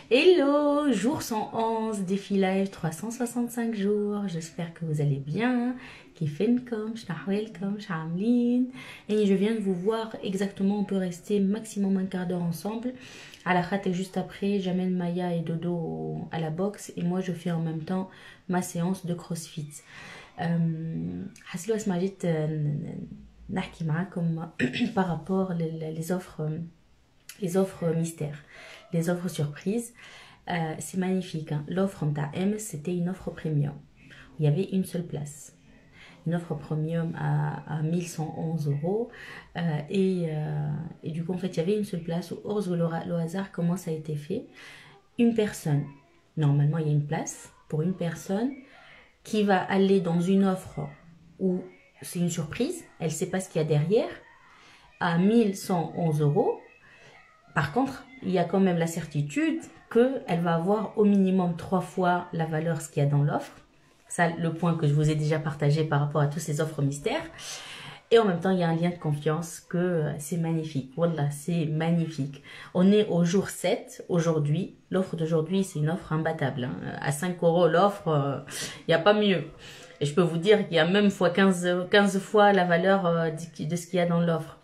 Hello, jour 111, défi live 365 jours. J'espère que vous allez bien. Kifenkom, welcome, Shamlin. Et je viens de vous voir exactement. On peut rester maximum un quart d'heure ensemble. À la khat, et juste après, j'amène Maya et Dodo à la boxe. Et moi, je fais en même temps ma séance de crossfit. Hasilo Asmajit, nahki ma'akom par rapport les offres mystères, les offres surprises. C'est magnifique, hein. L'offre en M, c'était une offre premium. Il y avait une seule place. Une offre premium à 1111 euros. Et du coup, en fait, il y avait une seule place. Au le hasard, comment ça a été fait? Une personne, normalement, il y a une place pour une personne qui va aller dans une offre où c'est une surprise. Elle ne sait pas ce qu'il y a derrière. À 1111 euros. Par contre, il y a quand même la certitude qu'elle va avoir au minimum 3 fois la valeur ce qu'il y a dans l'offre. Ça, le point que je vous ai déjà partagé par rapport à toutes ces offres mystères. Et en même temps, il y a un lien de confiance que c'est magnifique. Voilà, c'est magnifique. On est au jour 7 aujourd'hui. L'offre d'aujourd'hui, c'est une offre imbattable, hein. À 5 euros l'offre, il n'y a pas mieux. Et je peux vous dire qu'il y a même fois 15 fois la valeur de ce qu'il y a dans l'offre.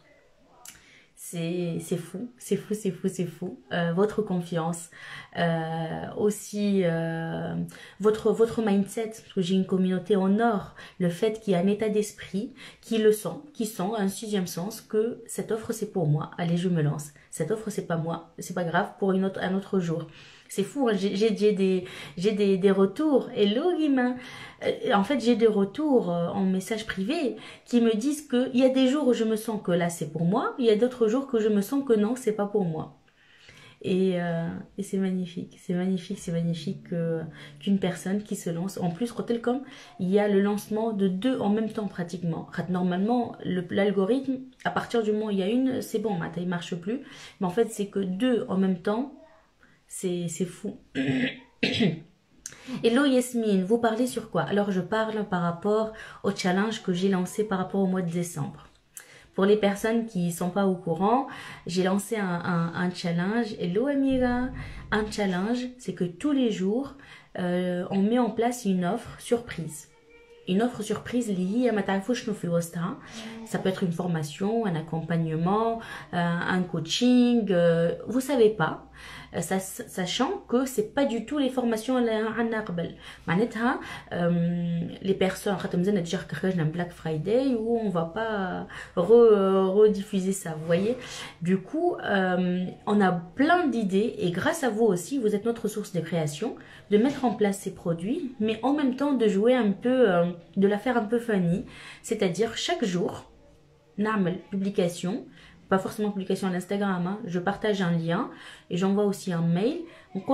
C'est fou, c'est fou, c'est fou, c'est fou. Votre confiance, aussi votre mindset, parce que j'ai une communauté en or, le fait qu'il y a un état d'esprit qui sent un sixième sens que cette offre c'est pour moi, allez je me lance. Cette offre c'est pas moi, c'est pas grave pour un autre jour. C'est fou, hein. J'ai des retours. Hello Guimain. En fait, j'ai des retours en message privé qui me disent qu'il y a des jours où je me sens que là c'est pour moi, il y a d'autres jours que je me sens que non, c'est pas pour moi. Et c'est magnifique, c'est magnifique, c'est magnifique qu'une personne qui se lance. En plus, comme il y a le lancement de 2 en même temps pratiquement. Normalement, l'algorithme, à partir du moment où il y a une, c'est bon, il marche plus. Mais en fait, c'est que 2 en même temps. C'est fou. Hello Yasmine, vous parlez sur quoi? Alors je parle par rapport au challenge que j'ai lancé par rapport au mois de décembre. Pour les personnes qui ne sont pas au courant, j'ai lancé un challenge. Hello Amira. Un challenge, c'est que tous les jours, on met en place une offre surprise. Une offre surprise liée à Matafouch Nofilwasta. Ça peut être une formation, un accompagnement, un coaching, vous savez pas. Sachant que c'est pas du tout les formations à Narbel. Manetha, les personnes, un Black Friday où on va pas rediffuser ça, vous voyez. Du coup, on a plein d'idées et grâce à vous aussi, vous êtes notre source de création, de mettre en place ces produits, mais en même temps de jouer un peu, de la faire un peu funny, c'est-à-dire chaque jour, normal publication. Pas forcément publication à l'Instagram, hein. Je partage un lien et j'envoie aussi un mail. Donc,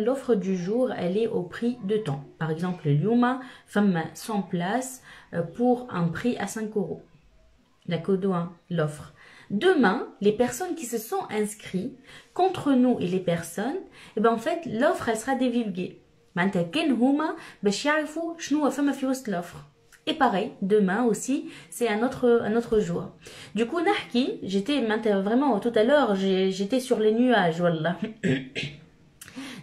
l'offre du jour, elle est au prix de temps. Par exemple, Lyuma, femme 100 places pour un prix à 5 euros. La codo 1, l'offre. Demain, les personnes qui se sont inscrites contre nous et les personnes, et ben en fait, l'offre, elle sera divulguée. L'offre. Et pareil, demain aussi, c'est un autre jour. Du coup, Nahki, j'étais vraiment tout à l'heure, j'étais sur les nuages, wallah.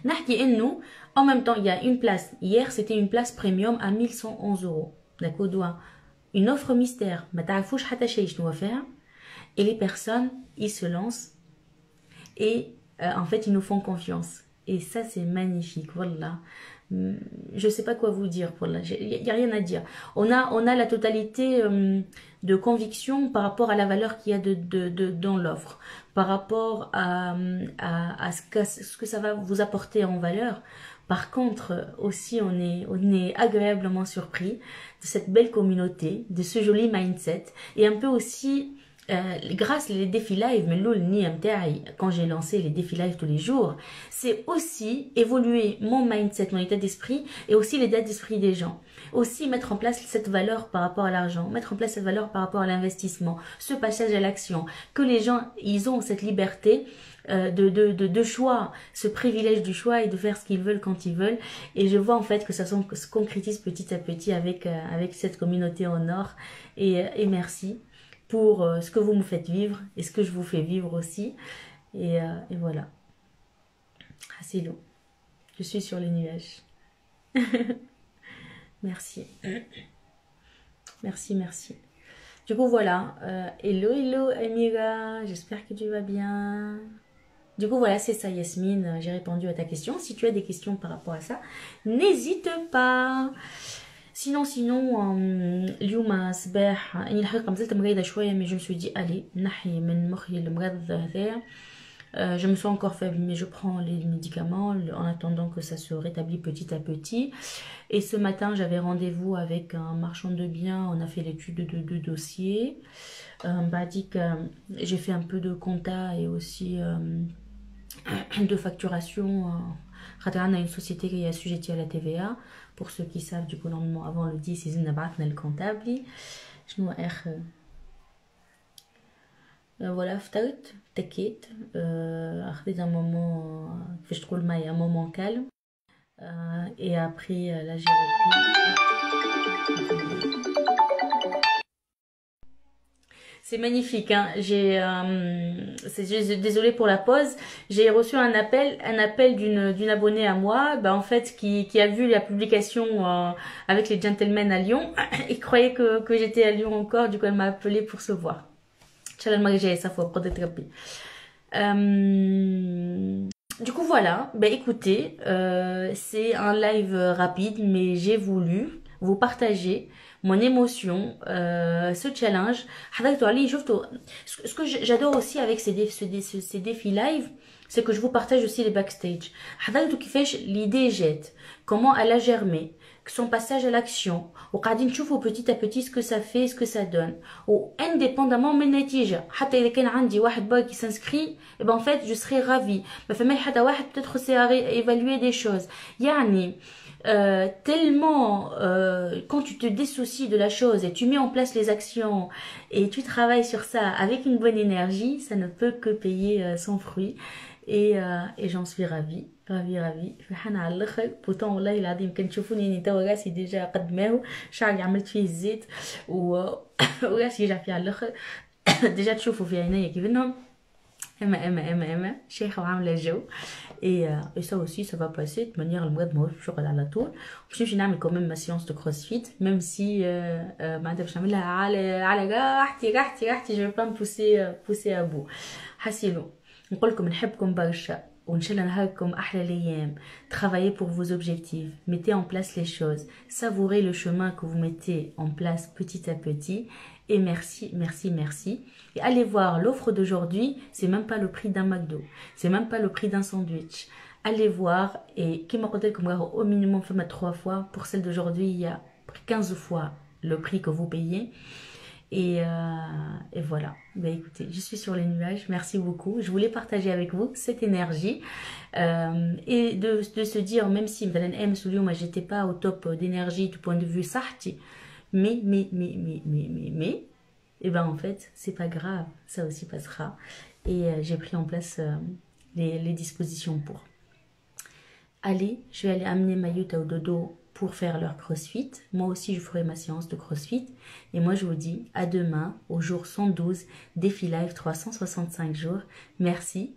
Nahki et nous, en même temps, il y a une place. Hier, c'était une place premium à 1111 euros. D'accord, une offre mystère. Et les personnes, ils se lancent et en fait, ils nous font confiance. Et ça, c'est magnifique, voilà. Je sais pas quoi vous dire, voilà. Il n'y a rien à dire. On a la totalité de conviction par rapport à la valeur qu'il y a dans l'offre, par rapport à ce que ça va vous apporter en valeur. Par contre, aussi, on est agréablement surpris de cette belle communauté, de ce joli mindset, et un peu aussi grâce les défis live, mais quand j'ai lancé les défis live tous les jours, c'est aussi évoluer mon mindset, mon état d'esprit et aussi l'état d'esprit des gens. Aussi mettre en place cette valeur par rapport à l'argent, mettre en place cette valeur par rapport à l'investissement, ce passage à l'action, que les gens, ils ont cette liberté de choix, ce privilège du choix et de faire ce qu'ils veulent quand ils veulent. Et je vois en fait que ça se concrétise petit à petit avec cette communauté en or. Et merci pour ce que vous me faites vivre et ce que je vous fais vivre aussi. Et voilà. Hasilo. Je suis sur les nuages. Merci. Merci, merci. Du coup, voilà. Hello, hello, Amira. J'espère que tu vas bien. Du coup, voilà, c'est ça, Yasmine. J'ai répondu à ta question. Si tu as des questions par rapport à ça, n'hésite pas. sinon اليوم صباح اني الحقيقه مازلت مريضه شويه mais je me suis dit allez نحي من مخي المرض هذايا. Je me sens encore faible mais je prends les médicaments en attendant que ça se rétablit petit à petit. Et ce matin j'avais rendez-vous avec un marchand de biens, on a fait l'étude de deux dossiers. M'a dit que j'ai fait un peu de compta et aussi de facturation. On a une société qui est assujettie à la TVA. Pour ceux qui savent, du coup, normalement, avant le 10, ils ont le comptable. Je nous voilà, فطرت تكيت أخذت un moment كيفاش تقول معايا un moment calme et après là j'ai repris. C'est magnifique, hein. Désolée pour la pause. J'ai reçu un appel d'une abonnée à moi, bah, en fait, qui a vu la publication avec les gentlemen à Lyon et croyait que j'étais à Lyon encore. Du coup, elle m'a appelé pour se voir. Du coup, voilà. Bah, écoutez, c'est un live rapide, mais j'ai voulu vous partager mon émotion, ce challenge. Ce que j'adore aussi avec ces défis live, c'est que je vous partage aussi les backstage. L'idée jette, comment elle a germé, son passage à l'action, ou petit à petit ce que ça fait, ce que ça donne, ou indépendamment من النتيجة. حتى إذا كان عندي واحد boy qui s'inscrit, et ben en fait je serai ravie. Mais فما حتى واحد peut-être c'est à évaluer des choses. يعني tellement quand tu te dissocies de la chose et tu mets en place les actions et tu travailles sur ça avec une bonne énergie, ça ne peut que payer son fruit. Et j'en suis ravie فرحانة على الاخر. بوطون والله العظيم كنشوفوني اني توا راسي ديجا قد ماهو شعري عملت فيه الزيت وراسي يرجع فيه على الاخر. ديجا تشوفوا في عينيا كيفنهم اما شيخه وعامله جو. Et ça aussi ça va passer de manière المرض ماهوش باش يقعد على طول. باش نمشي نعمل كمان ما سيونس دو كروسفيت même si معناتها باش نعملها على راحتي. je vais pas me pousser à bout. حسيلو نقول لكم نحبكم برشا وإن شاء الله نهاركم أحلى الأيام. Travaillez pour vos objectifs, mettez en place les choses, savourez le chemin que vous mettez en place petit à petit. Et merci. Et allez voir l'offre d'aujourd'hui, c'est même pas le prix d'un McDo, c'est même pas le prix d'un sandwich. Allez voir et qui m'a dit comme au minimum fait 3 fois. Pour celle d'aujourd'hui, il y a 15 fois le prix que vous payez. Et voilà. Ben écoutez, je suis sur les nuages. Merci beaucoup. Je voulais partager avec vous cette énergie et de se dire, même si moi j'étais pas au top d'énergie du point de vue sarti, mais et ben en fait c'est pas grave, ça aussi passera. Et j'ai pris en place les dispositions pour. Allez, je vais aller amener Mayuta au dodo pour faire leur crossfit. Moi aussi, je ferai ma séance de crossfit. Et moi, je vous dis à demain, au jour 112, défi live 365 jours. Merci.